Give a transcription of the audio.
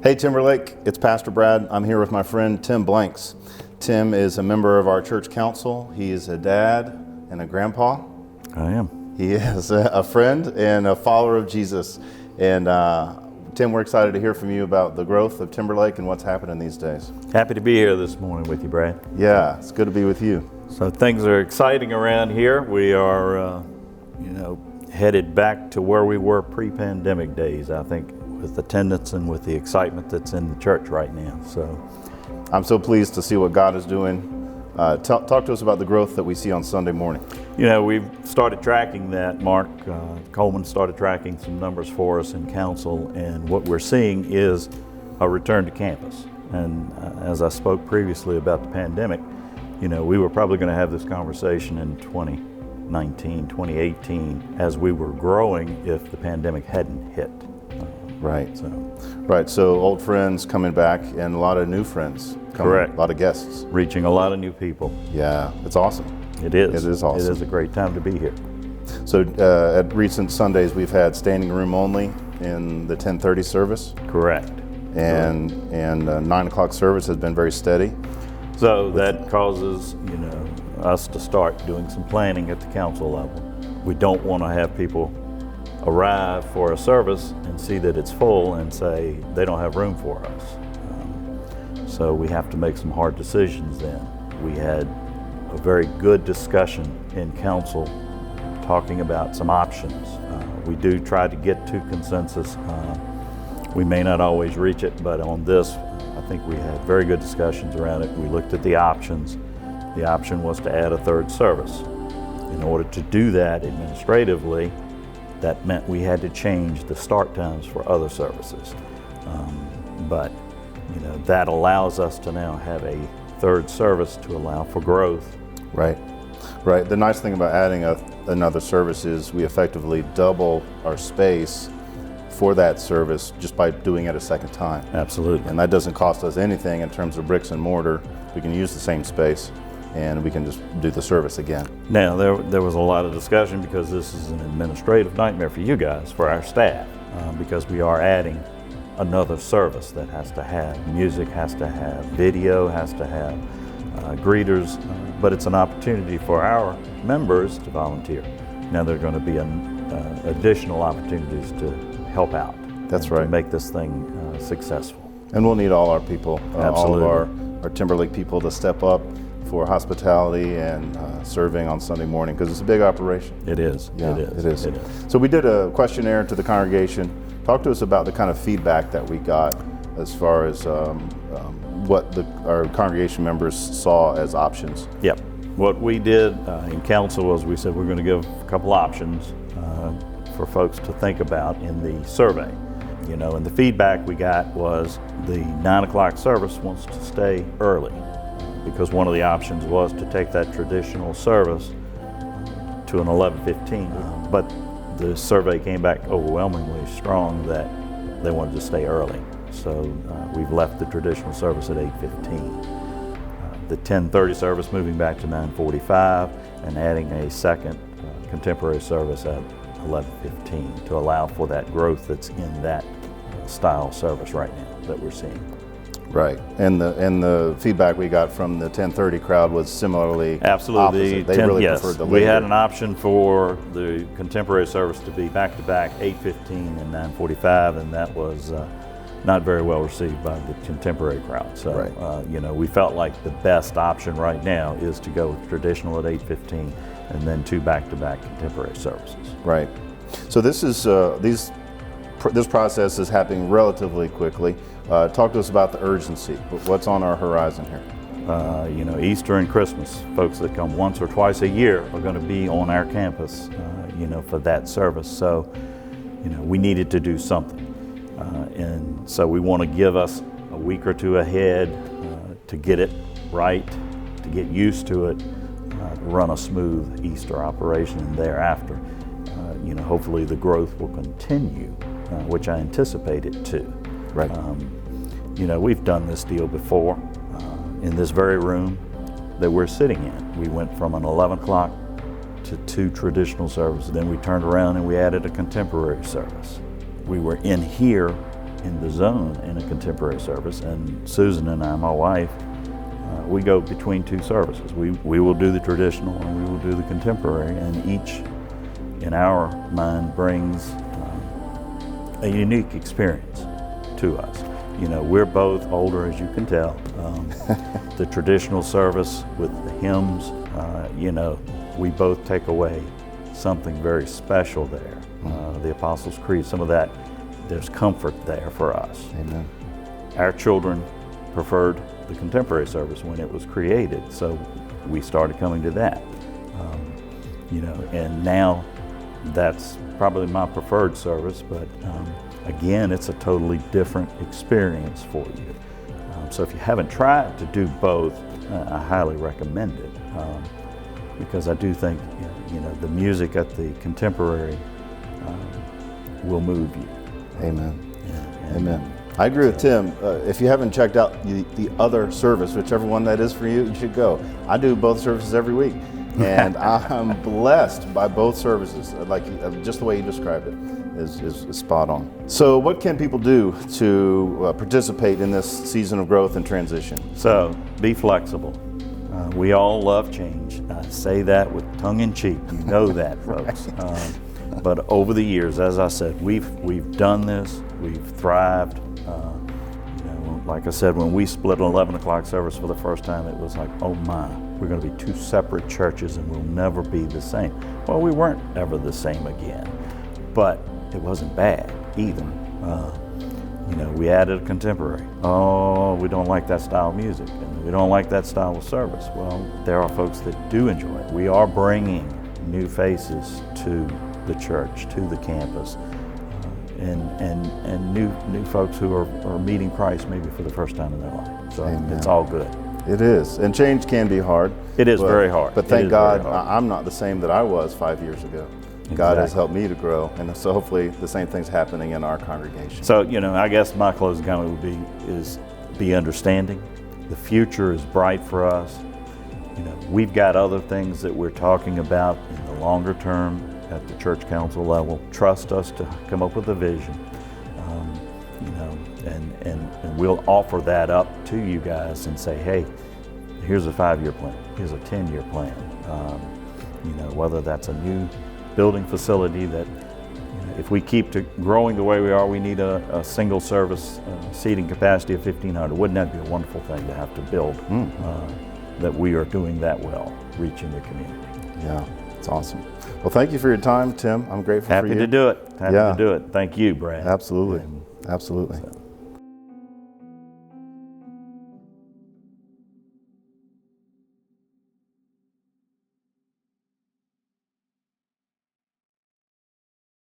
Hey Timberlake, it's Pastor Brad. I'm here with my friend Tim Blanks. Tim is a member of our church council. He is a dad and a grandpa. I am. He is a friend and a follower of Jesus. And Tim, we're excited to hear from you about the growth of Timberlake and what's happening these days. Happy to be here this morning with you, Brad. Yeah, it's good to be with you. So things are exciting around here. We are, headed back to where we were pre-pandemic days, I think, with attendance and with the excitement that's in the church right now. So I'm so pleased to see what God is doing. Talk to us about the growth that we see on Sunday morning. We've started tracking that. Mark Coleman started tracking some numbers for us in council, and what we're seeing is a return to campus. And as I spoke previously about the pandemic, we were probably going to have this conversation in 2019, 2018, as we were growing if the pandemic hadn't hit. Right. So old friends coming back and a lot of new friends coming. Correct. A lot of guests. Reaching a lot of new people. Yeah, it's awesome. It is. It is awesome. It is a great time to be here. So at recent Sundays, we've had standing room only in the 10:30 service. Correct. And 9 o'clock service has been very steady. So that causes, us to start doing some planning at the council level. We don't want to have people arrive for a service and see that it's full and say they don't have room for us. So we have to make some hard decisions then. We had a very good discussion in council talking about some options. We do try to get to consensus. We may not always reach it, but on this, I think we had very good discussions around it. We looked at the options. The option was to add a third service. In order to do that administratively, that meant we had to change the start times for other services. But that allows us to now have a third service to allow for growth. Right. The nice thing about adding another service is we effectively double our space for that service just by doing it a second time. Absolutely. And that doesn't cost us anything in terms of bricks and mortar. We can use the same space and we can just do the service again. Now, there was a lot of discussion because this is an administrative nightmare for you guys, for our staff, because we are adding another service that has to have music, has to have video, has to have greeters, but it's an opportunity for our members to volunteer. Now there are going to be additional opportunities to help out. That's right. To make this thing successful. And we'll need all our people, Absolutely. all of our Timberlake people to step up for hospitality and serving on Sunday morning, because it's a big operation. It is. Yeah, it is. It is. It is. So we did a questionnaire to the congregation. Talk to us about the kind of feedback that we got as far as what our congregation members saw as options. Yep. What we did in council was we said we're going to give a couple options for folks to think about in the survey. And the feedback we got was the 9 o'clock service wants to stay early, because one of the options was to take that traditional service to an 11:15. But the survey came back overwhelmingly strong that they wanted to stay early. So we've left the traditional service at 8:15. The 10:30 service moving back to 9:45 and adding a second contemporary service at 11:15 to allow for that growth that's in that style service right now that we're seeing. Right, and the feedback we got from the 10:30 crowd was similarly absolutely opposite. They really preferred the later. We had an option for the contemporary service to be back-to-back 8:15 and 9:45, and that was not very well received by the contemporary crowd. So, right. We felt like the best option right now is to go with traditional at 8:15 and then 2 back-to-back contemporary services. Right. So this is this process is happening relatively quickly. Talk to us about the urgency. What's on our horizon here? Easter and Christmas, folks that come once or twice a year are going to be on our campus, for that service. So, we needed to do something. And so we want to give us a week or two ahead to get it right, to get used to it, to run a smooth Easter operation, and thereafter, hopefully the growth will continue, which I anticipate it to. Right. We've done this deal before in this very room that we're sitting in. We went from an 11 o'clock to 2 traditional services. Then we turned around and we added a contemporary service. We were in here in the zone in a contemporary service. And Susan and I, my wife, we go between two services. We will do the traditional and we will do the contemporary, and each in our mind brings a unique experience to us. You know, we're both older, as you can tell. The traditional service with the hymns, you know, we both take away something very special there. The Apostles' Creed, some of that, there's comfort there for us. Amen. Our children preferred the contemporary service when it was created, so we started coming to that. You know, and now that's probably my preferred service, but again, it's a totally different experience for you. So if you haven't tried to do both, I highly recommend it, because I do think, you know, the music at the contemporary will move you. Amen. And Amen. I agree with Tim. If you haven't checked out the other service, whichever one that is for you, you should go. I do both services every week, and I'm blessed by both services. Like just the way you described it is spot on. So, what can people do to participate in this season of growth and transition? So be flexible. We all love change. I say that with tongue in cheek. You know that, folks. But over the years, as I said, we've done this. We've thrived. You know, like I said, when we split an 11 o'clock service for the first time, it was like, oh my, we're going to be two separate churches and we'll never be the same. Well, we weren't ever the same again, but it wasn't bad either. You know, we added a contemporary. Oh, we don't like that style of music, and we don't like that style of service. Well, there are folks that do enjoy it. We are bringing new faces to the church, to the campus, and new folks who are meeting Christ maybe for the first time in their life. So Amen. It's all good. It is, and change can be hard. It is very hard. But It thank is God, very hard. I'm not the same that I was 5 years ago. God has Exactly. helped me to grow, and so hopefully the same thing's happening in our congregation. So, you know, I guess my closing comment would be understanding. The future is bright for us. You know, we've got other things that we're talking about in the longer term at the church council level. Trust us to come up with a vision, you know, and we'll offer that up to you guys and say, hey, here's a 5-year plan, here's a 10-year plan. You know, whether that's a new building facility that, you know, if we keep growing the way we are, we need a single service seating capacity of 1,500. Wouldn't that be a wonderful thing to have to build? That we are doing that well, reaching the community. Yeah, it's awesome. Well, thank you for your time, Tim. I'm grateful for you. Happy to do it. Happy Yeah. to do it. Thank you, Brad. Absolutely. Absolutely.